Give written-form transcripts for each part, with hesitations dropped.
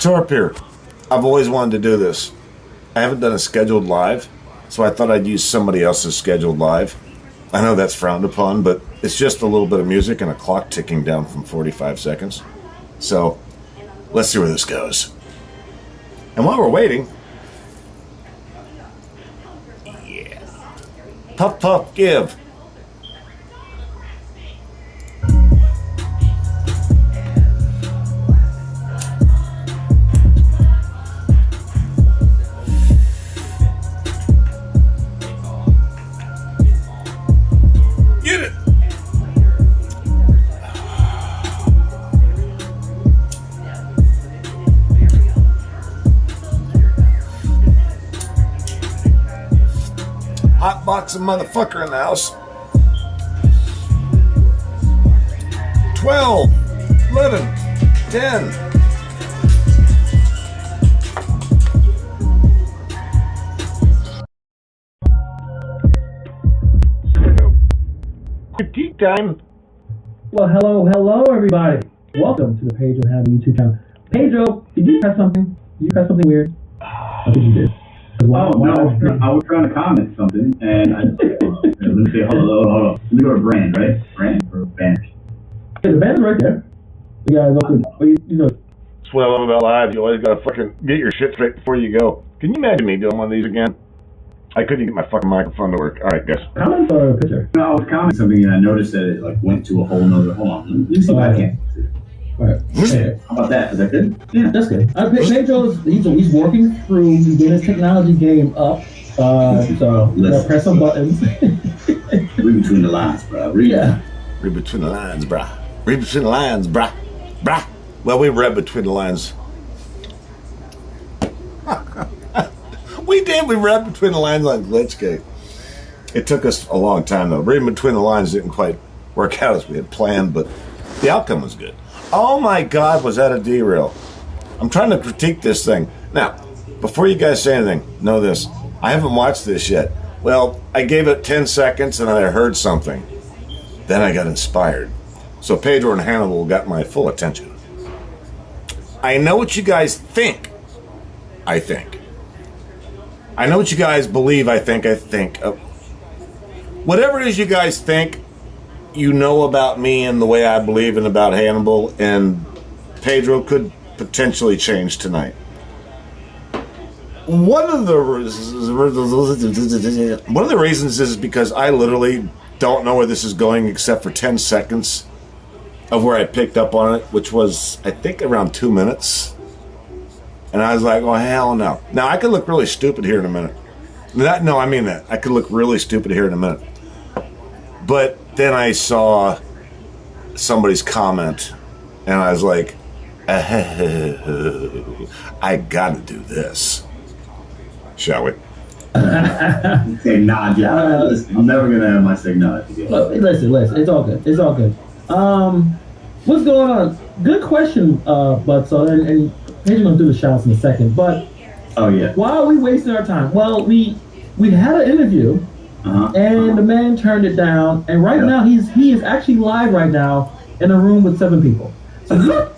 Torp here. I've always wanted to do this. I haven't done a scheduled live, so I thought I'd use somebody else's scheduled live. I know that's frowned upon, but it's just a little bit of music and a clock ticking down from 45 seconds. So, let's see where this goes. And while we're waiting... Yeah. Puff, puff, give. Get it! Hot boxing motherfucker in the house. 12, 11, 10. Critique time. Well, hello, everybody. Welcome to the Pedro and Hannibal YouTube channel. Pedro, did you press something? Did you press something weird? I think you did. No, I was trying to comment something, and I let me say, hold on. Let me go to brand, right? Brand or banners? Hey, the banner's right there. You gotta go through, you know. That's what I love about live. You always gotta fucking get your shit straight before you go. Can you imagine me doing one of these again? I couldn't get my fucking microphone to work. All right, guys. Comment or a picture? No, I was commenting something, and I noticed that it like went to a whole nother. Hold on, let me see if I can. All right. Hey, how about that? Is that good? Yeah, that's good. Pedro's he's working through getting his technology game up. So press some buttons. Read between the lines, bro. Read between the lines, brah. Read between the lines, brah. Brah. Well, we read between the lines. We did. We read between the lines on Glitchgate. It took us a long time, though. Reading between the lines didn't quite work out as we had planned, but the outcome was good. Oh my God, was that a derail? I'm trying to critique this thing. Now, before you guys say anything, know this. I haven't watched this yet. Well, I gave it 10 seconds and I heard something. Then I got inspired. So Pedro and Hannibal got my full attention. I know what you guys think. I think. I know what you guys believe. I think. Whatever it is you guys think, you know about me and the way I believe in about Hannibal, and Pedro could potentially change tonight. One of the reasons is because I literally don't know where this is going except for 10 seconds of where I picked up on it, which was, I think, around 2 minutes. And I was like, oh, hell no. Now, I could look really stupid here in a minute. No, I mean that. I could look really stupid here in a minute. But then I saw somebody's comment, and I was like, I gotta do this. Shall we? Say nod, yeah. I'm never gonna have my say nod again. Listen. It's all good. What's going on? Good question, but so and Pedro's gonna do the shouts in a second. But oh yeah, why are we wasting our time? Well, we had an interview. And the man turned it down, and right now he is actually live right now in a room with 7 people. So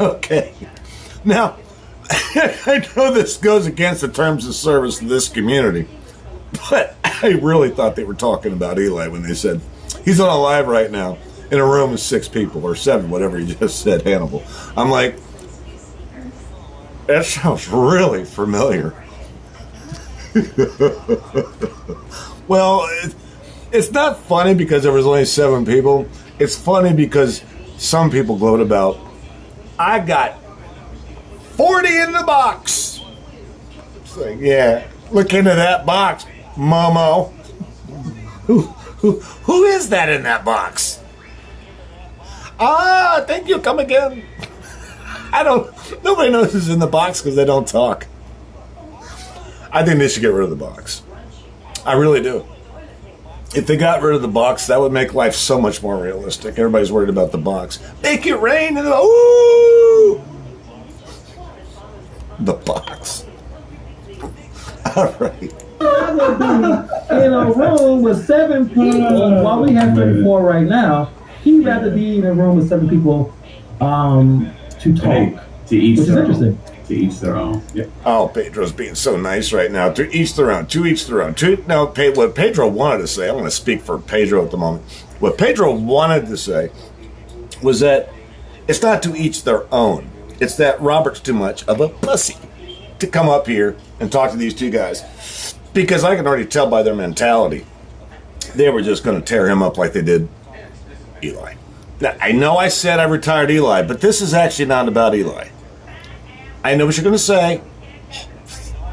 okay. Now, I know this goes against the terms of service of this community, but I really thought they were talking about Eli when they said he's on a live right now in a room with 6 people or 7, whatever you just said, Hannibal. I'm like, that sounds really familiar. Well, it's not funny because there was only 7 people. It's funny because some people gloat about, I got 40 in the box. It's like, yeah, look into that box, Momo. Who is that in that box? Thank you, come again. Nobody knows who's in the box because they don't talk. I think they should get rid of the box. I really do. If they got rid of the box, that would make life so much more realistic. Everybody's worried about the box. Make it rain and ooh! The box. All right. rather be in a room with 7 people while we have 34 right now. He'd rather be in a room with 7 people to talk. Hey, to each which is their interesting. own. To each their own. Yep. Oh, Pedro's being so nice right now. To each their own. To each their own. What Pedro wanted to say, I'm going to speak for Pedro at the moment. What Pedro wanted to say was that it's not to each their own. It's that Robert's too much of a pussy to come up here and talk to these two guys. Because I can already tell by their mentality, they were just going to tear him up like they did Eli. Now, I know I said I retired Eli, but this is actually not about Eli. I know what you're going to say.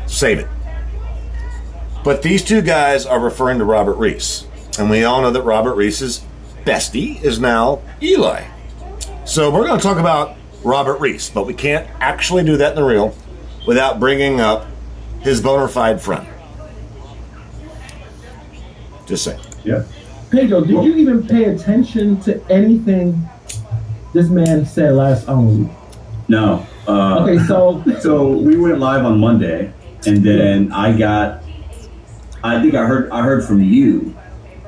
Save it. But these two guys are referring to Robert Reese. And we all know that Robert Reese's bestie is now Eli. So we're going to talk about Robert Reese, but we can't actually do that in the reel without bringing up his bona fide friend. Just saying. Yeah. Pedro, did you even pay attention to anything this man said last week? No. Okay, so we went live on Monday, and then I think I heard from you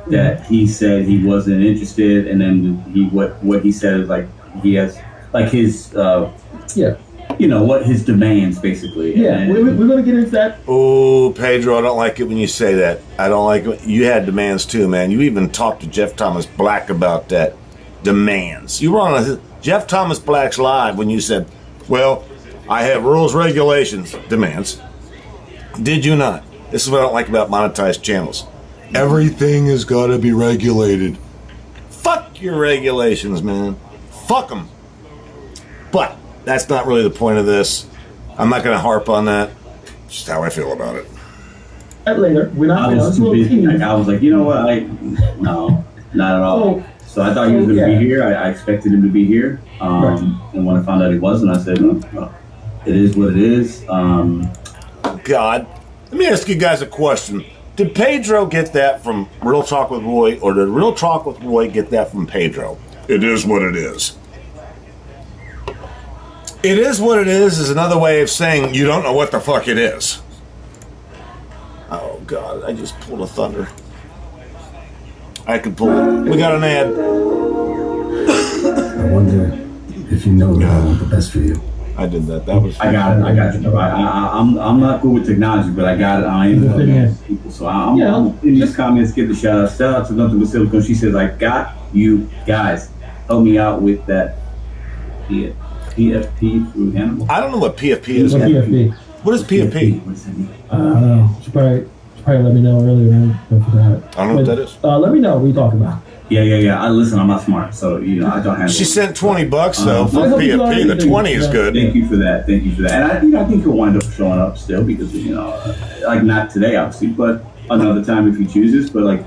that he said he wasn't interested, and then what he said is like he has like his what his demands basically. Yeah, and we're gonna get into that. Oh, Pedro, I don't like it when you say that. I don't like it. You had demands too, man. You even talked to Jeff Thomas Black about that. Demands. You were on Jeff Thomas Black's live when you said, well, I have rules, regulations, demands. Did you not? This is what I don't like about monetized channels. Everything has got to be regulated. Fuck your regulations, man. Fuck them. But that's not really the point of this. I'm not going to harp on that. Just how I feel about it. Later, we're not. I was too busy. I was like, you know what? No, not at all. So I thought he was going to be here. I expected him to be here. And when I found out he wasn't, I said, no, it is what it is. God, let me ask you guys a question. Did Pedro get that from Real Talk with Roy, or did Real Talk with Roy get that from Pedro? It is what it is. It is what it is another way of saying you don't know what the fuck it is. Oh, God, I just pulled a thunder. I could pull it. We got an ad. I wonder if you know that I want the best for you. I did that. That was. I got you. I'm not good with technology, but I got it. I am good people, so I'm in these comments. Give the shout out. Shout out to Nothing But Silicone. She says, "I got you guys. Help me out with that PFP through Hannibal." I don't know what PFP is. What PFP? What is PFP? What does that mean? I don't know. She probably let me know earlier. Man. I don't know what that is. Let me know what you're talking about. Yeah. Listen, I'm not smart, so I don't have. She sent $20 though for I hope you PFP. The already 20 did. is good. Thank you for that. And I think he'll wind up showing up still because like not today obviously, but another time if he chooses. But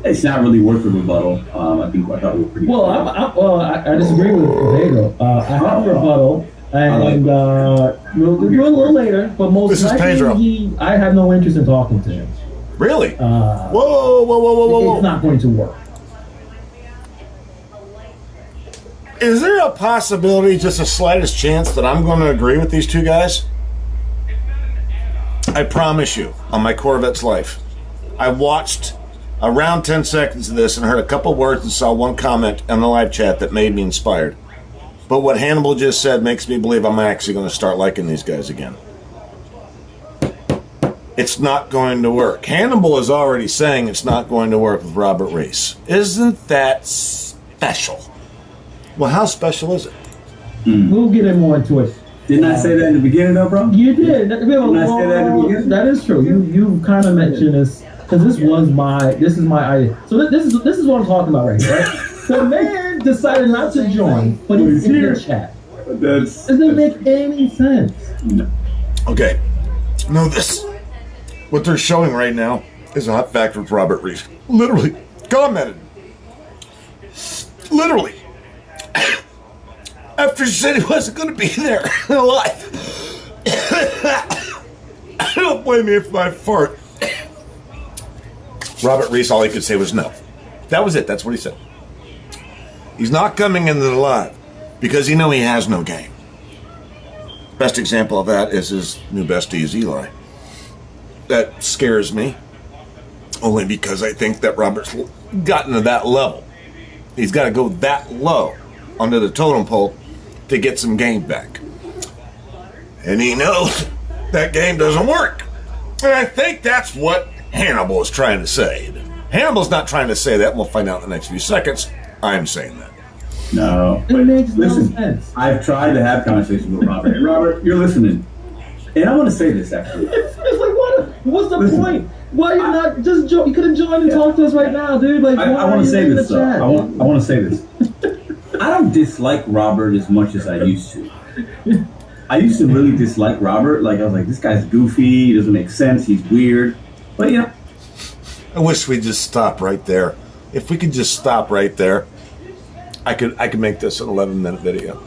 it's not really worth a rebuttal. I thought we were pretty. Well, I disagree with Pedro. I have a rebuttal, and we'll do it a little later. But most This is likely, Pedro. I have no interest in talking to him. Really? Whoa! It's not going to work. Is there a possibility, just a slightest chance, that I'm going to agree with these two guys? I promise you, on my Corvette's life. I watched around 10 seconds of this and heard a couple words and saw one comment in the live chat that made me inspired. But what Hannibal just said makes me believe I'm actually going to start liking these guys again. It's not going to work. Hannibal is already saying it's not going to work with Robert Reese. Isn't that special? Well, how special is it? We'll get more into it. Didn't I say that in the beginning, though, bro? You did. Didn't I say that in the beginning? That is true. You kind of mentioned this because this is my idea. So this is what I'm talking about right here. Right? The man decided not to join, but he's in the chat. Doesn't make any sense. No. Okay. Know this. What they're showing right now is a hot fact with Robert Reese. Literally commented. Literally. After he said he wasn't going to be there alive. Don't blame me if I fart. Robert Reese, all he could say was no. That was it. That's what he said. He's not coming into the live because he has no game. Best example of that is his new bestie is Eli. That scares me. Only because I think that Robert's gotten to that level. He's got to go that low onto the totem pole to get some game back. And he knows that game doesn't work. And I think that's what Hannibal is trying to say. Hannibal's not trying to say that. We'll find out in the next few seconds. I'm saying that. No. It makes no listen, sense. I've tried to have conversations with Robert. And Robert, you're listening. And I want to say this, actually. It's like, what's the Listen, point? Why you not just join? You could have joined and talked to us right now, dude. Like, I want to say this, though. I want to say this. I don't dislike Robert as much as I used to. I used to really dislike Robert. Like, I was like, this guy's goofy. He doesn't make sense. He's weird. But, you know. I wish we'd just stop right there. If we could just stop right there, I could make this an 11-minute video.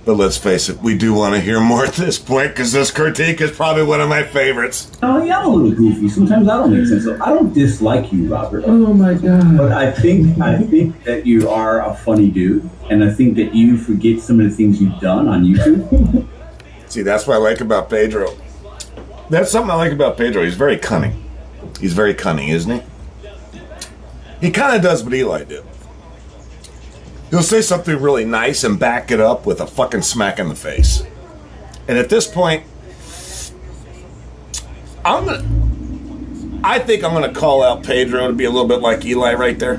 But let's face it, we do want to hear more at this point because this critique is probably one of my favorites. Oh, yeah, I'm a little goofy. Sometimes I don't make sense. So I don't dislike you, Robert. Oh my god! But I think that you are a funny dude, and I think that you forget some of the things you've done on YouTube. See, that's what I like about Pedro. That's something I like about Pedro. He's very cunning. He's very cunning, isn't he? He kind of does what Eli did. He'll say something really nice and back it up with a fucking smack in the face. And at this point, I think I'm gonna call out Pedro to be a little bit like Eli right there.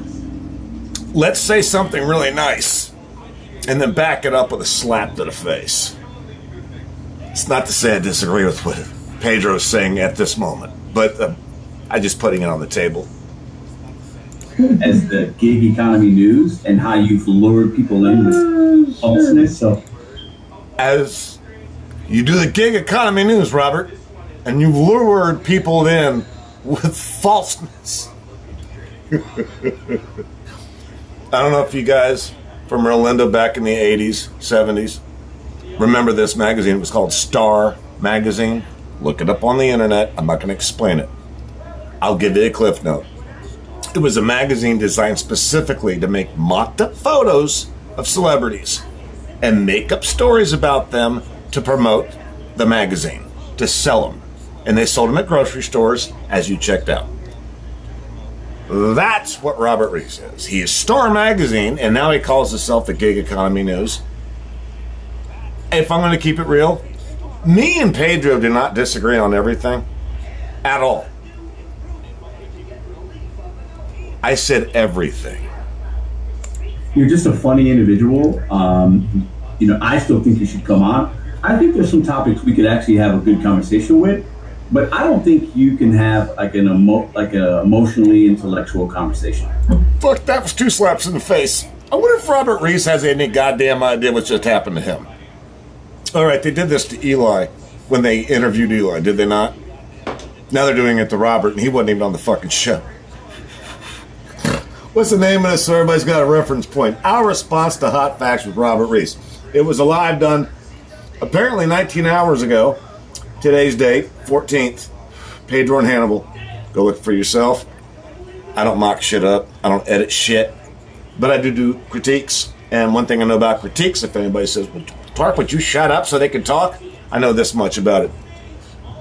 Let's say something really nice and then back it up with a slap to the face. It's not to say I disagree with what Pedro's saying at this moment, but I'm just putting it on the table. As the gig economy news and how you've lured people in with falseness. So, as you do the gig economy news, Robert, and you've lured people in with falseness. I don't know if you guys from Orlando back in the 80s, 70s, remember this magazine. It was called Star Magazine. Look it up on the internet. I'm not going to explain it. I'll give you a cliff note. It was a magazine designed specifically to make mocked-up photos of celebrities and make up stories about them to promote the magazine, to sell them. And they sold them at grocery stores as you checked out. That's what Robert Reese is. He is Star Magazine, and now he calls himself the Gig Economy News. If I'm going to keep it real, me and Pedro do not disagree on everything at all. I said everything. you're just a funny individual. I still think you should come on. I think there's some topics we could actually have a good conversation with, but I don't think you can have like an emotionally intellectual conversation. Fuck, that was 2 slaps in the face. I wonder if Robert Reese has any goddamn idea what just happened to him. All right, they did this to Eli when they interviewed Eli, did they not? Now they're doing it to Robert, and he wasn't even on the fucking show. What's the name of this so everybody's got a reference point? Our response to Hot Facts with Robert Reese. It was a live done apparently 19 hours ago. Today's date, 14th. Pedro and Hannibal. Go look for yourself. I don't mock shit up. I don't edit shit. But I do critiques. And one thing I know about critiques, if anybody says, well, Torp, would you shut up so they can talk? I know this much about it.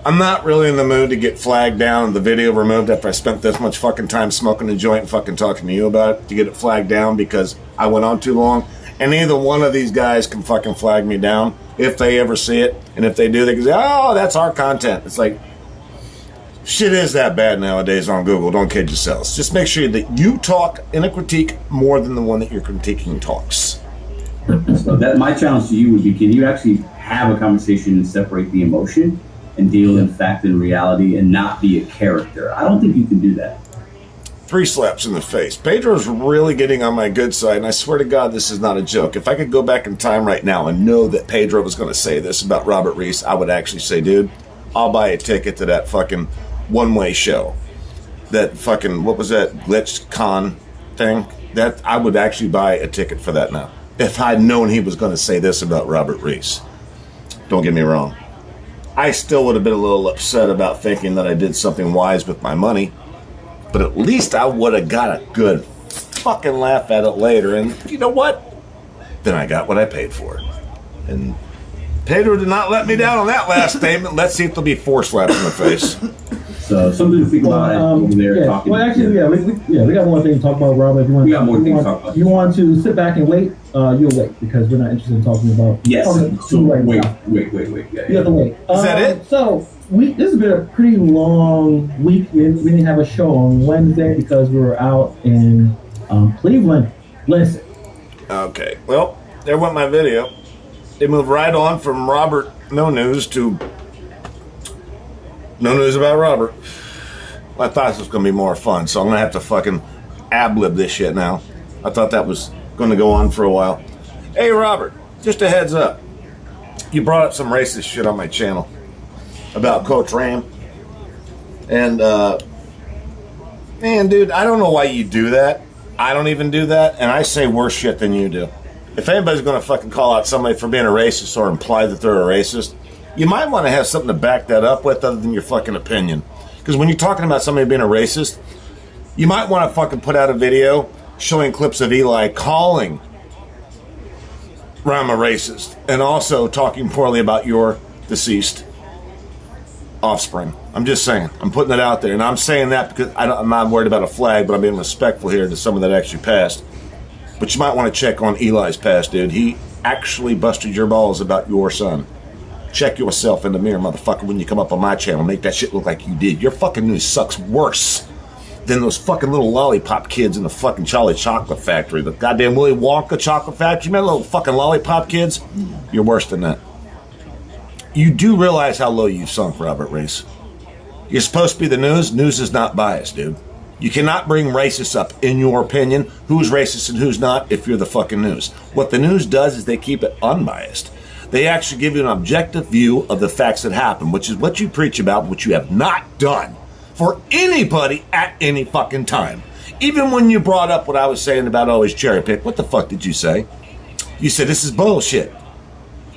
I'm not really in the mood to get flagged down and the video removed after I spent this much fucking time smoking a joint and fucking talking to you about it, to get it flagged down because I went on too long. And neither one of these guys can fucking flag me down if they ever see it. And if they do, they can say, oh, that's our content. It's like, shit is that bad nowadays on Google. Don't kid yourselves. Just make sure that you talk in a critique more than the one that you're critiquing talks. So that my challenge to you would be, can you actually have a conversation and separate the emotion and deal in fact and reality and not be a character? I don't think you can do that. 3 slaps in the face. Pedro's really getting on my good side, and I swear to God, this is not a joke. If I could go back in time right now and know that Pedro was going to say this about Robert Reese, I would actually say, dude, I'll buy a ticket to that fucking one-way show. That fucking, what was that, Glitch Con thing? That I would actually buy a ticket for that now. If I'd known he was going to say this about Robert Reese. Don't get me wrong. I still would have been a little upset about thinking that I did something wise with my money, but at least I would have got a good fucking laugh at it later. And you know what? Then I got what I paid for. And Pedro did not let me down on that last statement. Let's see if there'll be 4 slaps in the face. So something to think about over there. Talking. Well, actually, we got one thing to talk about, Robert. If you want, we got more things to talk about. You want to sit back and wait? You'll wait because we're not interested in talking about. Yes. So wait. Yeah, you have to wait. Is that it? So this has been a pretty long week. We didn't have a show on Wednesday because we were out in Cleveland. Listen. Okay. Well, there went my video. They moved right on from Robert No News to No News About Robert. I thought this was going to be more fun, so I'm going to have to fucking ad-lib this shit now. I thought that was going to go on for a while. Hey, Robert, just a heads up. You brought up some racist shit on my channel about Coach Ram. And, man, dude, I don't know why you do that. I don't even do that, and I say worse shit than you do. If anybody's going to fucking call out somebody for being a racist or imply that they're a racist, you might want to have something to back that up with other than your fucking opinion. Because when you're talking about somebody being a racist, you might want to fucking put out a video showing clips of Eli calling Ram a racist and also talking poorly about your deceased offspring. I'm just saying. I'm putting it out there. And I'm saying that because I'm not worried about a flag, but I'm being respectful here to someone that actually passed. But you might want to check on Eli's past, dude. He actually busted your balls about your son. Check yourself in the mirror, motherfucker, when you come up on my channel. Make that shit look like you did. Your fucking news sucks worse than those fucking little lollipop kids in the fucking Charlie Chocolate Factory. The goddamn Willy Wonka Chocolate Factory. Man, little fucking lollipop kids. You're worse than that. You do realize how low you've sunk, Robert Reese. You're supposed to be the news. News is not biased, dude. You cannot bring racists up, in your opinion, who's racist and who's not, if you're the fucking news. What the news does is they keep it unbiased. They actually give you an objective view of the facts that happen, which is what you preach about, which you have not done for anybody at any fucking time. Even when you brought up what I was saying about always cherry pick, what the fuck did you say? You said, this is bullshit.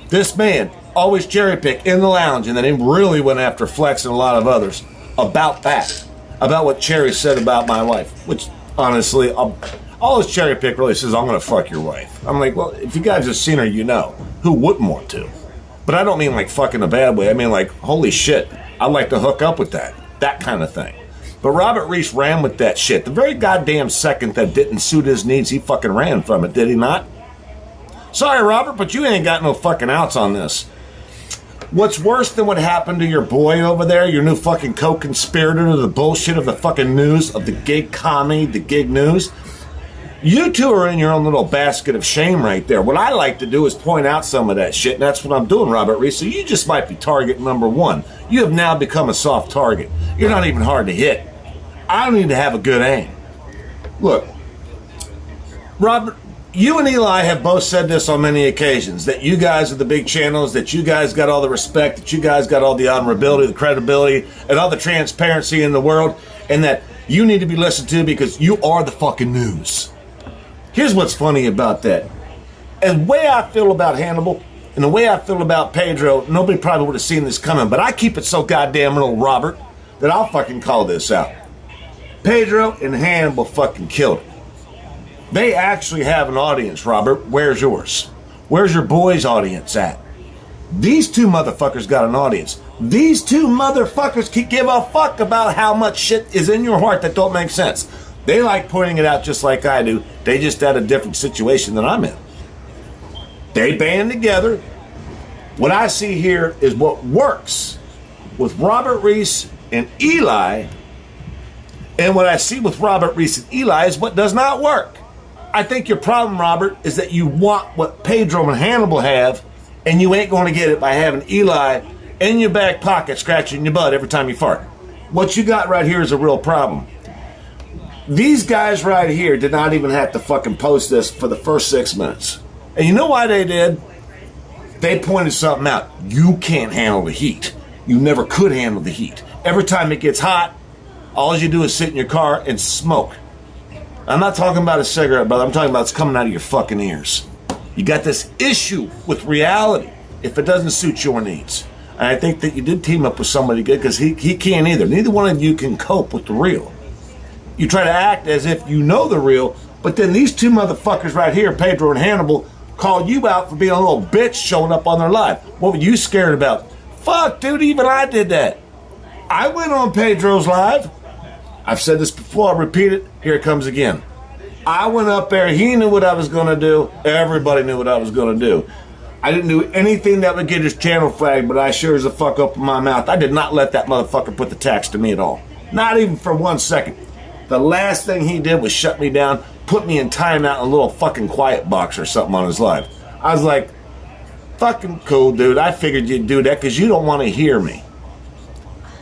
This man always cherry pick in the lounge, and then he really went after Flex and a lot of others about that. About what Cherry said about my wife, which honestly, all his cherry pick really says, I'm going to fuck your wife. I'm like, well, if you guys have seen her, you know. Who wouldn't want to? But I don't mean like fuck in a bad way. I mean like, holy shit, I'd like to hook up with that. That kind of thing. But Robert Reese ran with that shit. The very goddamn second that didn't suit his needs, he fucking ran from it, did he not? Sorry, Robert, but you ain't got no fucking outs on this. What's worse than what happened to your boy over there, your new fucking co-conspirator to the bullshit of the fucking news, of the gig comedy, the gig news? You two are in your own little basket of shame right there. What I like to do is point out some of that shit, and that's what I'm doing, Robert Reese. So you just might be target number one. You have now become a soft target. You're not even hard to hit. I don't need to have a good aim. Look, Robert, you and Eli have both said this on many occasions, that you guys are the big channels, that you guys got all the respect, that you guys got all the honorability, the credibility, and all the transparency in the world, and that you need to be listened to because you are the fucking news. Here's what's funny about that. And the way I feel about Hannibal, and the way I feel about Pedro, nobody probably would have seen this coming, but I keep it so goddamn real, Robert, that I'll fucking call this out. Pedro and Hannibal fucking killed it. They actually have an audience, Robert. Where's yours? Where's your boys' audience at? These two motherfuckers got an audience. These two motherfuckers can give a fuck about how much shit is in your heart that don't make sense. They like pointing it out just like I do. They just had a different situation than I'm in. They band together. What I see here is what works with Robert Reese and Eli. And what I see with Robert Reese and Eli is what does not work. I think your problem, Robert, is that you want what Pedro and Hannibal have, and you ain't going to get it by having Eli in your back pocket scratching your butt every time you fart. What you got right here is a real problem. These guys right here did not even have to fucking post this for the first 6 minutes. And you know why they did? They pointed something out. You can't handle the heat. You never could handle the heat. Every time it gets hot, all you do is sit in your car and smoke. I'm not talking about a cigarette, brother. I'm talking about it's coming out of your fucking ears. You got this issue with reality if it doesn't suit your needs. And I think that you did team up with somebody good because he can't either. Neither one of you can cope with the real. You try to act as if you know the real, but then these two motherfuckers right here, Pedro and Hannibal, called you out for being a little bitch showing up on their live. What were you scared about? Fuck, dude, even I did that. I went on Pedro's live. I've said this before, I'll repeat it. Here it comes again. I went up there. He knew what I was going to do. Everybody knew what I was going to do. I didn't do anything that would get his channel flagged, but I sure as the fuck opened my mouth. I did not let that motherfucker put the tax to me at all. Not even for 1 second. The last thing he did was shut me down, put me in timeout in a little fucking quiet box or something on his live. I was like, fucking cool, dude. I figured you'd do that because you don't want to hear me.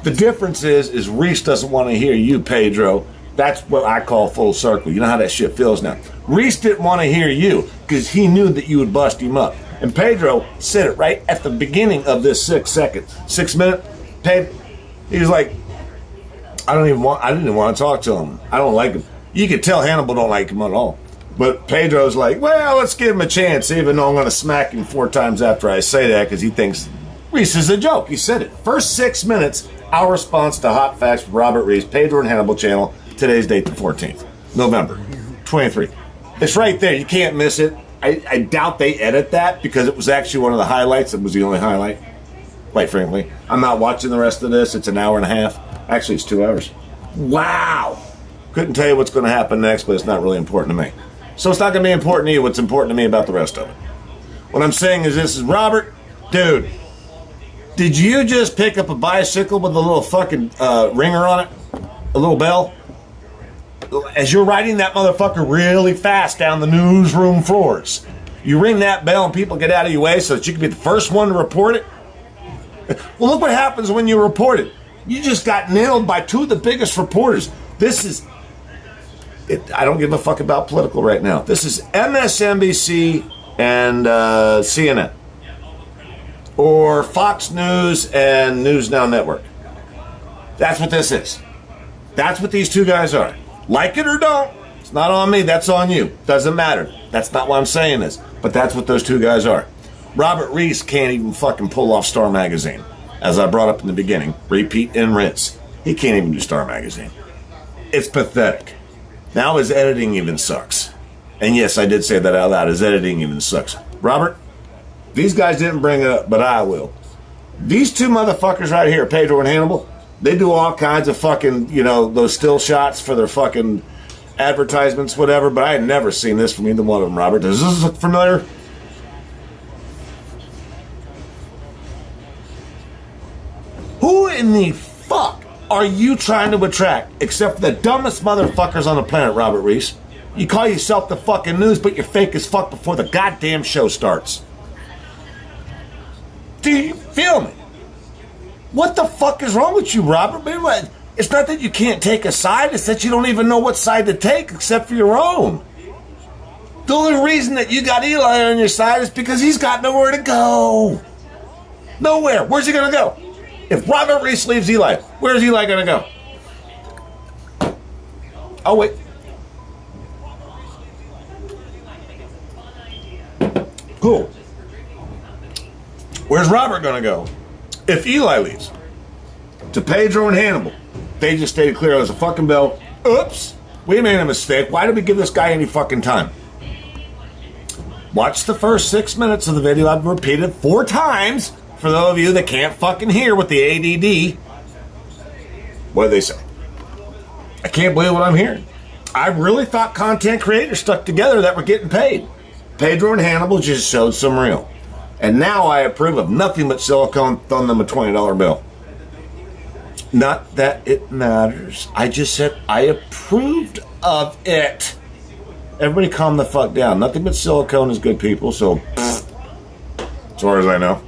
The difference is Reese doesn't want to hear you, Pedro. That's what I call full circle. You know how that shit feels now. Reese didn't want to hear you because he knew that you would bust him up. And Pedro said it right at the beginning of this 6 minute. He was like, I didn't even want to talk to him. I don't like him. You could tell Hannibal don't like him at all. But Pedro's like, well, let's give him a chance, even though I'm going to smack him 4 times after I say that because he thinks Reese is a joke. He said it. First 6 minutes, our response to Hot Facts with Robert Reese, Pedro and Hannibal channel. Today's date, the 14th, November 23. It's right there. You can't miss it. I doubt they edit that because it was actually one of the highlights. It was the only highlight, quite frankly. I'm not watching the rest of this. It's an hour and a half. Actually, it's 2 hours. Wow. Couldn't tell you what's going to happen next, but it's not really important to me. So it's not going to be important to you. What's important to me about the rest of it. What I'm saying is this is, Robert, dude, did you just pick up a bicycle with a little fucking ringer on it? A little bell? As you're riding that motherfucker really fast down the newsroom floors, you ring that bell and people get out of your way so that you can be the first one to report it. Well, look what happens when you report it. You just got nailed by 2 of the biggest reporters. This is, I don't give a fuck about political right now. This is MSNBC and CNN. Or Fox News and News Now Network. That's what this is. That's what these 2 guys are. Like it or don't, it's not on me, that's on you. Doesn't matter. That's not what I'm saying is. But that's what those 2 guys are. Robert Reese can't even fucking pull off Star Magazine. As I brought up in the beginning, repeat and rinse. He can't even do Star Magazine. It's pathetic. Now his editing even sucks. And yes, I did say that out loud. His editing even sucks. Robert, these guys didn't bring it up, but I will. These 2 motherfuckers right here, Pedro and Hannibal, they do all kinds of fucking, you know, those still shots for their fucking advertisements, whatever, but I had never seen this from either one of them, Robert. Does this look familiar? Who in the fuck are you trying to attract, except for the dumbest motherfuckers on the planet, Robert Reese? You call yourself the fucking news, but you're fake as fuck before the goddamn show starts. Do you feel me? What the fuck is wrong with you, Robert? It's not that you can't take a side, it's that you don't even know what side to take except for your own. The only reason that you got Eli on your side is because he's got nowhere to go. Nowhere. Where's he gonna go? If Robert Reese leaves Eli, where's Eli gonna go? Oh, wait. Cool. Where's Robert gonna go? If Eli leaves, to Pedro and Hannibal, they just stayed clear as a fucking bell. Oops, we made a mistake. Why did we give this guy any fucking time? Watch the first 6 minutes of the video. I've repeated 4 times for those of you that can't fucking hear with the ADD. What do they say? I can't believe what I'm hearing. I really thought content creators stuck together that were getting paid. Pedro and Hannibal just showed some real. And now I approve of nothing but silicone, throw them a $20 bill. Not that it matters. I just said I approved of it. Everybody calm the fuck down. Nothing but silicone is good, people, so as far as I know.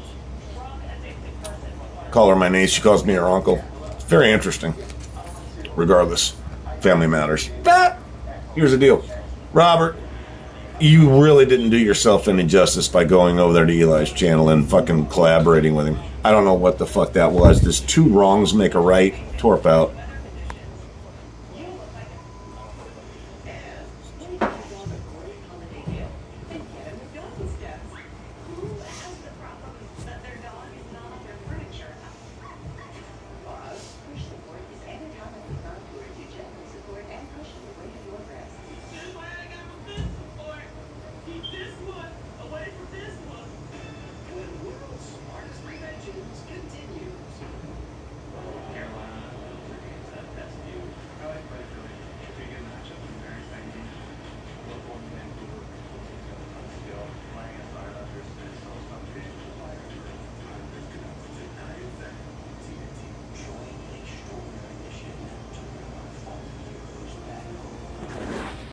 Call her my niece. She calls me her uncle. It's very interesting. Regardless. Family matters. But here's the deal. Robert, you really didn't do yourself any justice by going over there to Eli's channel and fucking collaborating with him. I don't know what the fuck that was. This 2 wrongs make a right. Torp out.